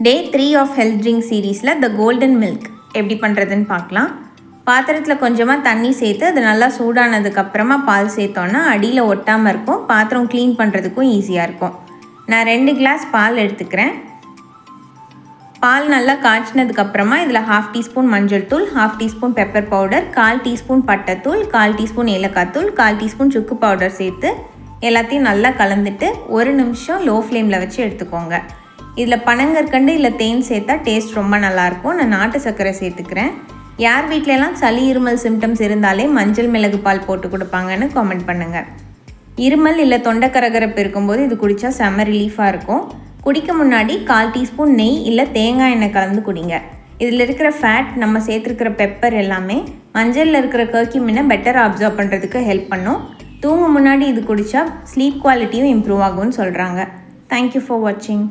Day 3 of health drink சீரீஸில் the golden milk எப்படி பண்ணுறதுன்னு பார்க்கலாம். பாத்திரத்தில் கொஞ்சமாக தண்ணி சேர்த்து அது நல்லா சூடானதுக்கப்புறமா பால் சேர்த்தோன்னா அடியில் ஒட்டாமல் இருக்கும். பாத்திரம் க்ளீன் பண்ணுறதுக்கும் ஈஸியாக இருக்கும். நான் 2 கிளாஸ் பால் எடுத்துக்கிறேன். பால் நல்லா காய்ச்சினதுக்கப்புறமா இதில் 1/2 டீஸ்பூன் மஞ்சள் தூள், 1/2 டீஸ்பூன் பெப்பர் பவுடர், 1/4 டீஸ்பூன் பட்டைத்தூள், 1/4 டீஸ்பூன் ஏலக்காய் தூள், 1/4 டீஸ்பூன் சுக்கு பவுடர் சேர்த்து எல்லாத்தையும் நல்லா கலந்துட்டு 1 நிமிஷம் லோ ஃப்ளேமில் வச்சு எடுத்துக்கோங்க. இதில் பனங்கற்கண்டு இல்லை தேன் சேர்த்தா டேஸ்ட் ரொம்ப நல்லாயிருக்கும். நான் நாட்டு சர்க்கரை சேர்த்துக்கிறேன். யார் வீட்டிலலாம் சளி இருமல் சிம்டம்ஸ் இருந்தாலே மஞ்சள் மிளகு பால் போட்டு கொடுப்பாங்கன்னு காமெண்ட் பண்ணுங்கள். இருமல் இல்லை தொண்டை கரகரப்பு இருக்கும்போது இது குடித்தா செம்ம ரிலீஃபாக இருக்கும். குடிக்க முன்னாடி 1/4 டீஸ்பூன் நெய் இல்லை தேங்காய் எண்ணெய் கலந்து குடிங்க. இதில் இருக்கிற ஃபேட், நம்ம சேர்த்துருக்கிற பெப்பர் எல்லாமே மஞ்சளில் இருக்கிற கர்க்யூமினை பெட்டராக அப்சர்வ் பண்ணுறதுக்கு ஹெல்ப் பண்ணும். தூங்க முன்னாடி இது குடித்தா ஸ்லீப் குவாலிட்டியும் இம்ப்ரூவ் ஆகும்னு சொல்கிறாங்க. தேங்க்யூ ஃபார் வாட்சிங்.